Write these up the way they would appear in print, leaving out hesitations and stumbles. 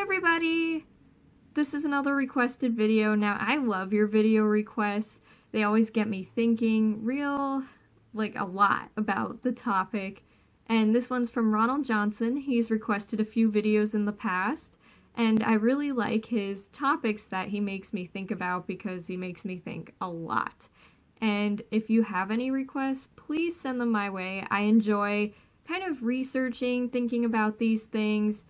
everybody! This is another requested video. Now, I love your video requests. They always get me thinking a lot about the topic. And this one's from Ronald Johnson. He's requested a few videos in the past, and I really like his topics that he makes me think about because he makes me think a lot. And if you have any requests, please send them my way. I enjoy kind of researching, thinking about these things,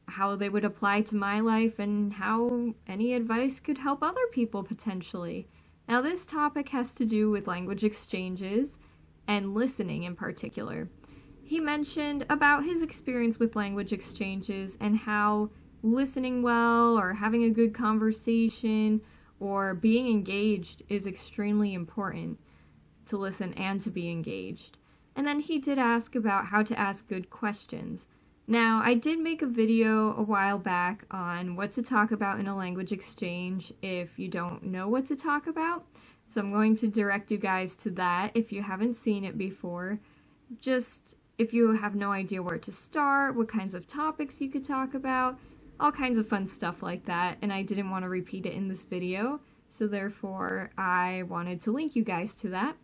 how they would apply to my life, and how any advice could help other people potentially. Now, this topic has to do with language exchanges and listening in particular. He mentioned about his experience with language exchanges and how listening well or having a good conversation or being engaged is extremely important to listen and to be engaged. And then he did ask about how to ask good questions. Now, I did make a video a while back on what to talk about in a language exchange if you don't know what to talk about. So I'm going to direct you guys to that if you haven't seen it before. Just if you have no idea where to start, what kinds of topics you could talk about, all kinds of fun stuff like that. And I didn't want to repeat it in this video, so therefore I wanted to link you guys to that.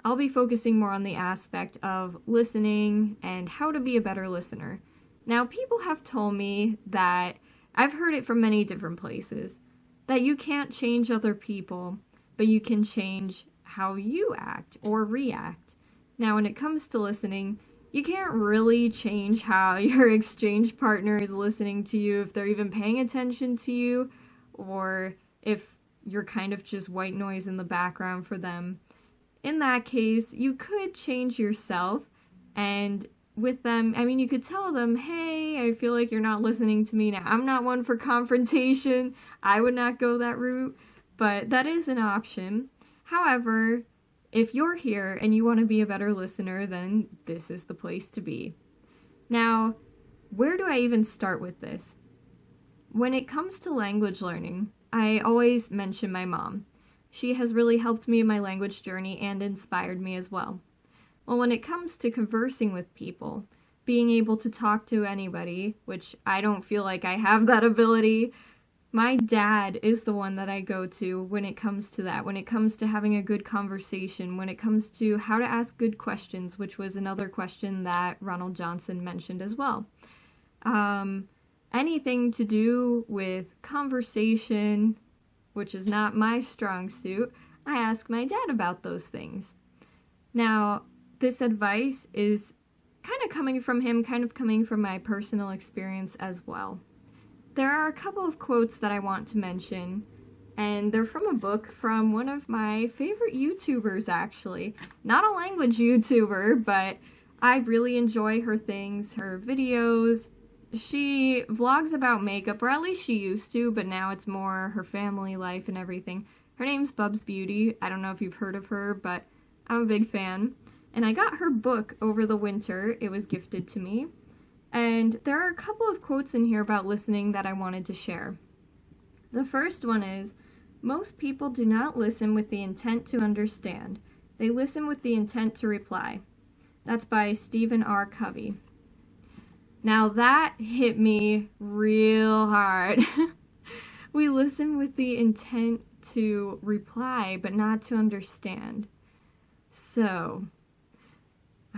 I'll be focusing more on the aspect of listening and how to be a better listener. Now, people have told me that, I've heard it from many different places, that you can't change other people, but you can change how you act or react. Now, when it comes to listening, you can't really change how your exchange partner is listening to you, if they're even paying attention to you, or if you're kind of just white noise in the background for them. In that case, you could change yourself, and with them, you could tell them, hey, I feel like you're not listening to me. Now, I'm not one for confrontation. I would not go that route, but that is an option. However, if you're here and you want to be a better listener, then this is the place to be. Now, where do I even start with this? When it comes to language learning, I always mention my mom. She has really helped me in my language journey and inspired me as well. Well, when it comes to conversing with people, being able to talk to anybody, which I don't feel like I have that ability, my dad is the one that I go to when it comes to that, when it comes to having a good conversation, when it comes to how to ask good questions, which was another question that Ronald Johnson mentioned as well. Anything to do with conversation, which is not my strong suit, I ask my dad about those things. Now, this advice is kind of coming from him, kind of coming from my personal experience as well. There are a couple of quotes that I want to mention, and they're from a book from one of my favorite YouTubers, actually. Not a language YouTuber, but I really enjoy her things, her videos. She vlogs about makeup, or at least she used to, but now it's more her family life and everything. Her name's Bub's Beauty. I don't know if you've heard of her, but I'm a big fan. And I got her book over the winter. It was gifted to me. And there are a couple of quotes in here about listening that I wanted to share. The first one is, most people do not listen with the intent to understand. They listen with the intent to reply. That's by Stephen R. Covey. Now that hit me real hard. We listen with the intent to reply, but not to understand. So,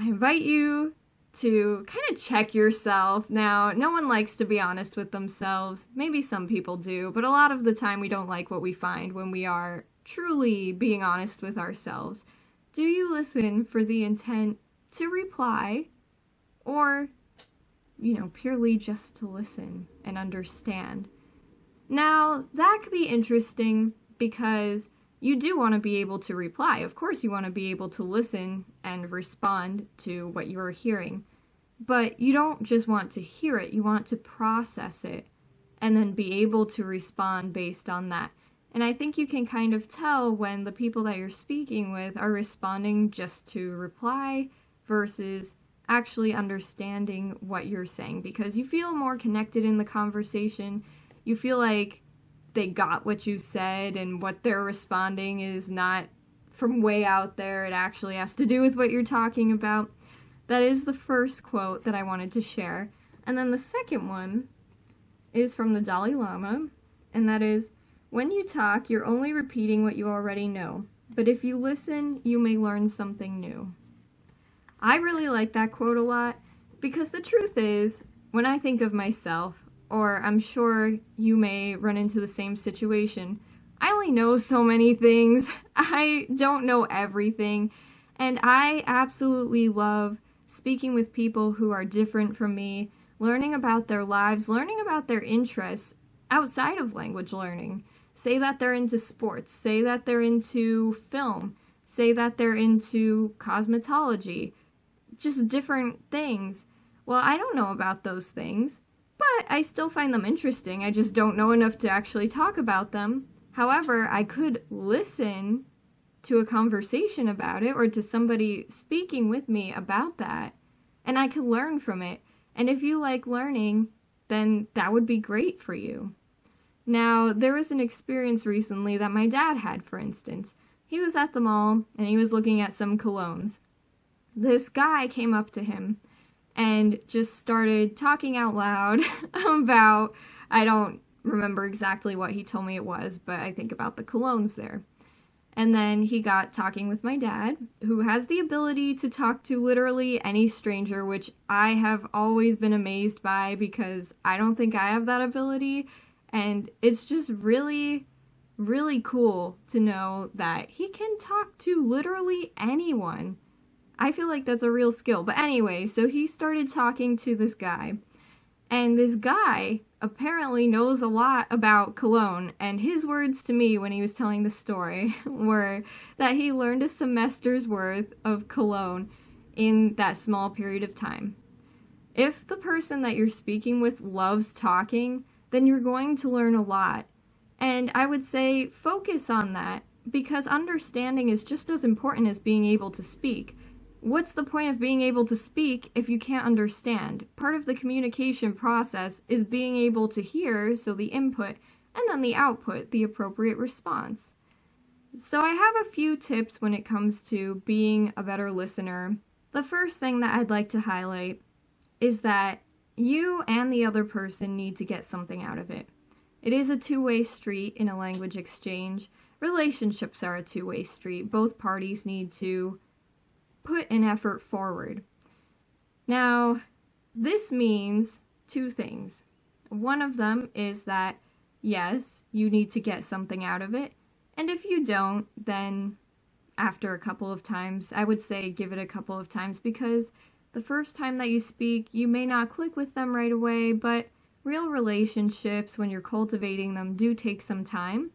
I invite you to kind of check yourself. Now, no one likes to be honest with themselves. Maybe some people do, but a lot of the time we don't like what we find when we are truly being honest with ourselves. Do you listen for the intent to reply, or, purely just to listen and understand? Now, that could be interesting because you do want to be able to reply. Of course, you want to be able to listen and respond to what you're hearing. But you don't just want to hear it, you want to process it and then be able to respond based on that. And I think you can kind of tell when the people that you're speaking with are responding just to reply versus actually understanding what you're saying, because you feel more connected in the conversation. You feel like they got what you said, and what they're responding is not from way out there. It actually has to do with what you're talking about. That is the first quote that I wanted to share. And then the second one is from the Dalai Lama, and that is, "When you talk, you're only repeating what you already know, but if you listen, you may learn something new." I really like that quote a lot, because the truth is, when I think of myself, or I'm sure you may run into the same situation, I only know so many things. I don't know everything, and I absolutely love speaking with people who are different from me, learning about their lives, learning about their interests outside of language learning. Say that they're into sports, say that they're into film, say that they're into cosmetology, just different things. Well, I don't know about those things, but I still find them interesting. I just don't know enough to actually talk about them. However, I could listen to a conversation about it or to somebody speaking with me about that, and I could learn from it. And if you like learning, then that would be great for you. Now, there was an experience recently that my dad had, for instance. He was at the mall and he was looking at some colognes. This guy came up to him and just started talking out loud about, I don't remember exactly what he told me it was, but I think about the colognes there. And then he got talking with my dad, who has the ability to talk to literally any stranger, which I have always been amazed by because I don't think I have that ability. And it's just really, really cool to know that he can talk to literally anyone. I feel like that's a real skill. But anyway, so he started talking to this guy. And this guy apparently knows a lot about cologne, and his words to me when he was telling the story were that he learned a semester's worth of cologne in that small period of time. If the person that you're speaking with loves talking, then you're going to learn a lot. And I would say focus on that, because understanding is just as important as being able to speak. What's the point of being able to speak if you can't understand? Part of the communication process is being able to hear, so the input, and then the output, the appropriate response. So I have a few tips when it comes to being a better listener. The first thing that I'd like to highlight is that you and the other person need to get something out of it. It is a two-way street in a language exchange. Relationships are a two-way street. Both parties need to put an effort forward. Now, this means two things. One of them is that, yes, you need to get something out of it. And if you don't, then after a couple of times, I would say give it a couple of times, because the first time that you speak, you may not click with them right away, but real relationships, when you're cultivating them, do take some time.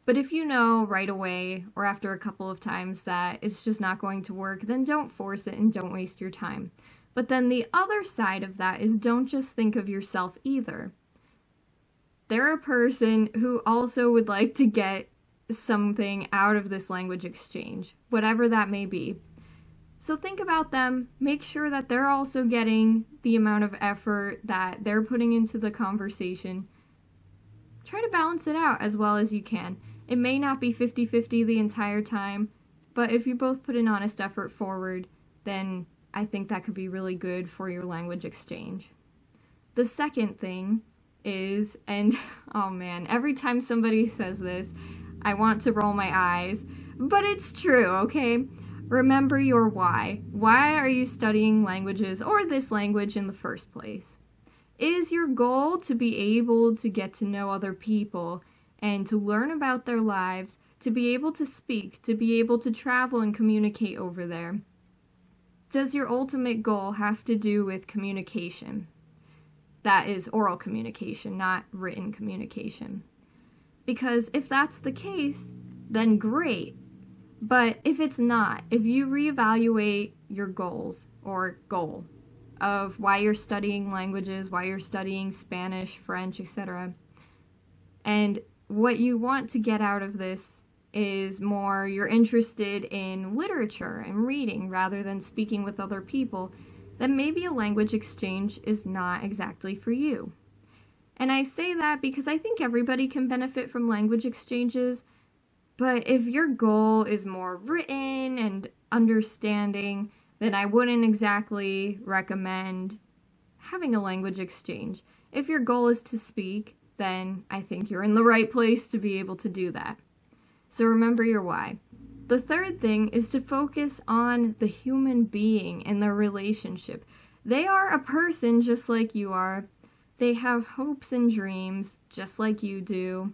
But if you know right away or after a couple of times that it's just not going to work, then don't force it and don't waste your time. But then the other side of that is, don't just think of yourself either. They're a person who also would like to get something out of this language exchange, whatever that may be. So think about them, make sure that they're also getting the amount of effort that they're putting into the conversation. Try to balance it out as well as you can. It may not be 50-50 the entire time, but if you both put an honest effort forward, then I think that could be really good for your language exchange. The second thing is, and oh man, every time somebody says this, I want to roll my eyes, but it's true, okay? Remember your why. Why are you studying languages or this language in the first place? Is your goal to be able to get to know other people and to learn about their lives, to be able to speak, to be able to travel and communicate over there? Does your ultimate goal have to do with communication? That is oral communication, not written communication. Because if that's the case, then great. But if it's not, if you reevaluate your goals or goal of why you're studying languages, why you're studying Spanish, French, etc., and what you want to get out of this is more you're interested in literature and reading rather than speaking with other people, then maybe a language exchange is not exactly for you. And I say that because I think everybody can benefit from language exchanges, but if your goal is more written and understanding, then I wouldn't exactly recommend having a language exchange. If your goal is to speak, then I think you're in the right place to be able to do that. So remember your why. The third thing is to focus on the human being and their relationship. They are a person just like you are. They have hopes and dreams just like you do.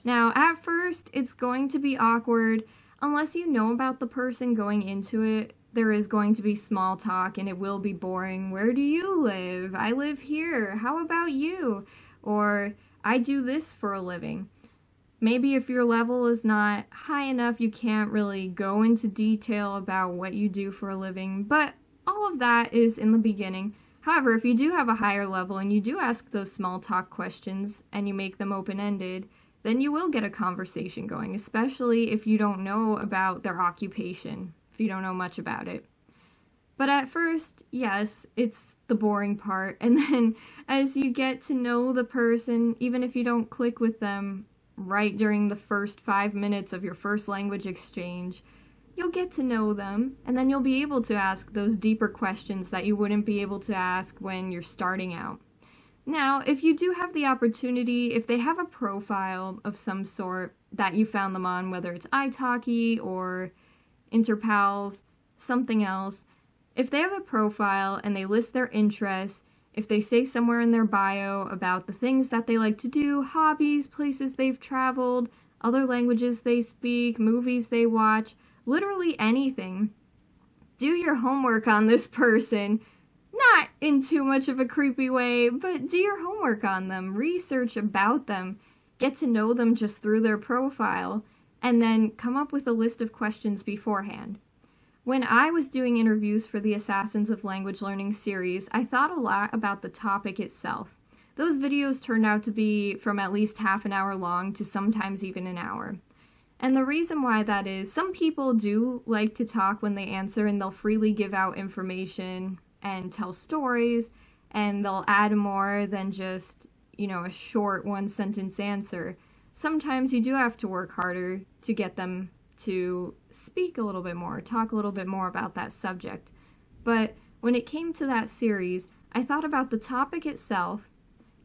Now, at first, it's going to be awkward. Unless you know about the person going into it, there is going to be small talk and it will be boring. Where do you live? I live here. How about you? Or, I do this for a living. Maybe if your level is not high enough, you can't really go into detail about what you do for a living, but all of that is in the beginning. However, if you do have a higher level and you do ask those small talk questions and you make them open-ended, then you will get a conversation going, especially if you don't know about their occupation, if you don't know much about it. But at first, yes, it's the boring part, and then as you get to know the person, even if you don't click with them right during the first 5 minutes of your first language exchange, you'll get to know them, and then you'll be able to ask those deeper questions that you wouldn't be able to ask when you're starting out. Now, if you do have the opportunity, if they have a profile of some sort that you found them on, whether it's italki or Interpals, something else, if they have a profile and they list their interests, if they say somewhere in their bio about the things that they like to do, hobbies, places they've traveled, other languages they speak, movies they watch, literally anything, do your homework on this person. Not in too much of a creepy way, but do your homework on them, research about them, get to know them just through their profile, and then come up with a list of questions beforehand. When I was doing interviews for the Assassins of Language Learning series, I thought a lot about the topic itself. Those videos turned out to be from at least half an hour long to sometimes even an hour. And the reason why that is, some people do like to talk when they answer and they'll freely give out information and tell stories, and they'll add more than just, a short one-sentence answer. Sometimes you do have to work harder to get them to speak a little bit more, talk a little bit more about that subject. But when it came to that series, I thought about the topic itself,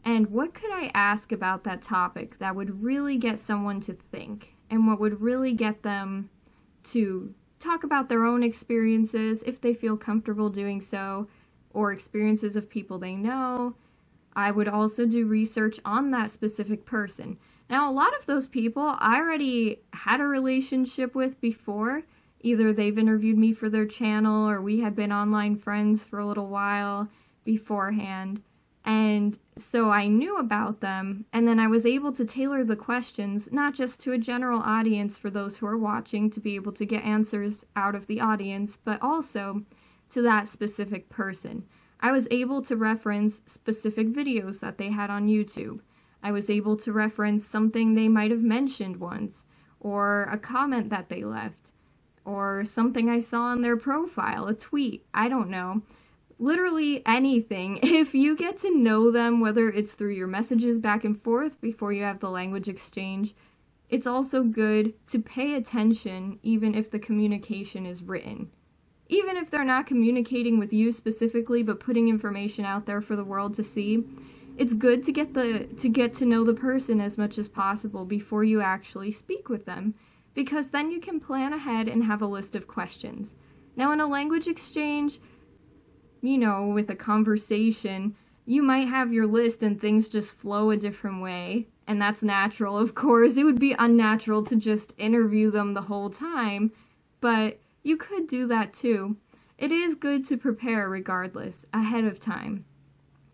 and what could I ask about that topic that would really get someone to think, and what would really get them to talk about their own experiences, if they feel comfortable doing so, or experiences of people they know. I would also do research on that specific person. Now, a lot of those people I already had a relationship with before. Either they've interviewed me for their channel, or we had been online friends for a little while beforehand. And so I knew about them, and then I was able to tailor the questions, not just to a general audience for those who are watching to be able to get answers out of the audience, but also to that specific person. I was able to reference specific videos that they had on YouTube. I was able to reference something they might have mentioned once, or a comment that they left, or something I saw on their profile, a tweet, I don't know. Literally anything. If you get to know them, whether it's through your messages back and forth before you have the language exchange, it's also good to pay attention even if the communication is written. Even if they're not communicating with you specifically, but putting information out there for the world to see, it's good to get to know the person as much as possible before you actually speak with them, because then you can plan ahead and have a list of questions. Now, in a language exchange, with a conversation, you might have your list and things just flow a different way, and that's natural, of course. It would be unnatural to just interview them the whole time, but you could do that too. It is good to prepare regardless, ahead of time.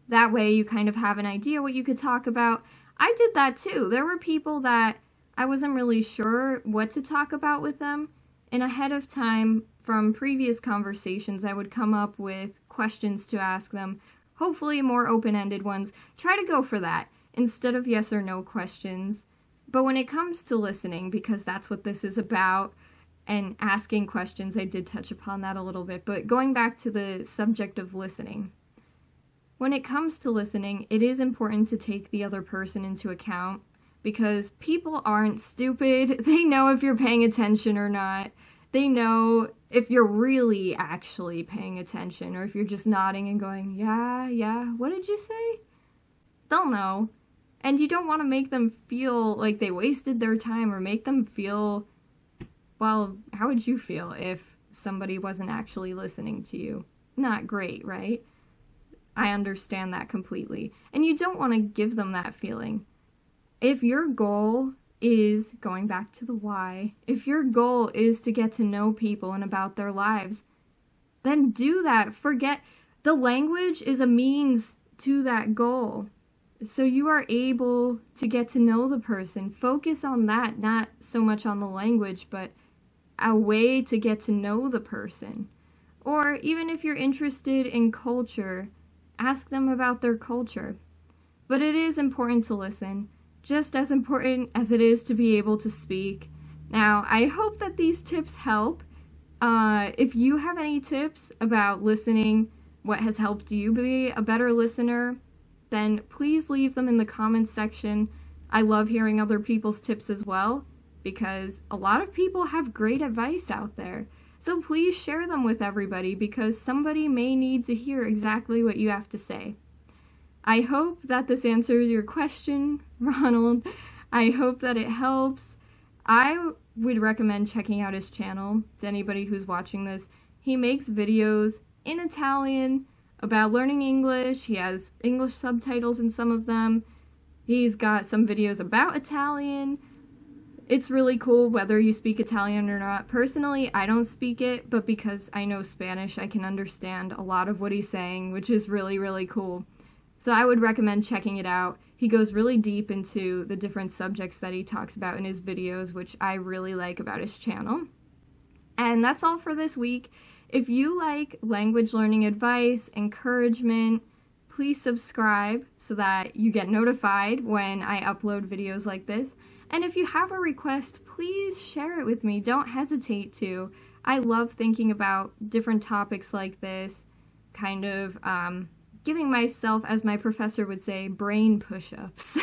That way you kind of have an idea what you could talk about. I did that too. There were people that I wasn't really sure what to talk about with them, and ahead of time, from previous conversations, I would come up with questions to ask them, hopefully more open-ended ones. Try to go for that instead of yes or no questions. But when it comes to listening, because that's what this is about, and asking questions, I did touch upon that a little bit, but going back to the subject of listening. When it comes to listening, it is important to take the other person into account, because people aren't stupid. They know if you're paying attention or not. They know if you're really actually paying attention, or if you're just nodding and going, yeah, what did you say? they'll know. And you don't want to make them feel like they wasted their time or make them feel, well, how would you feel if somebody wasn't actually listening to you? Not great, right? I understand that completely. And you don't want to give them that feeling. If your goal is, going back to the why, if your goal is to get to know people and about their lives, then do that. Forget, the language is a means to that goal. So you are able to get to know the person. Focus on that, not so much on the language, but a way to get to know the person. Or even if you're interested in culture, ask them about their culture. But it is important to listen, just as important as it is to be able to speak. Now, I hope that these tips help. If you have any tips about listening, what has helped you be a better listener, then please leave them in the comments section. I love hearing other people's tips as well, because a lot of people have great advice out there. So please share them with everybody, because somebody may need to hear exactly what you have to say. I hope that this answers your question, Ronald. I hope that it helps. I would recommend checking out his channel to anybody who's watching this. He makes videos in Italian about learning English. He has English subtitles in some of them. He's got some videos about Italian. It's really cool whether you speak Italian or not. Personally, I don't speak it, but because I know Spanish, I can understand a lot of what he's saying, which is really, really cool. So I would recommend checking it out. He goes really deep into the different subjects that he talks about in his videos, which I really like about his channel. And that's all for this week. If you like language learning advice, encouragement, please subscribe so that you get notified when I upload videos like this. And if you have a request, please share it with me. Don't hesitate to. I love thinking about different topics like this, kind of giving myself, as my professor would say, brain push-ups.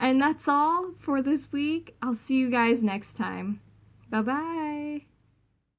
And that's all for this week. I'll see you guys next time. Bye-bye.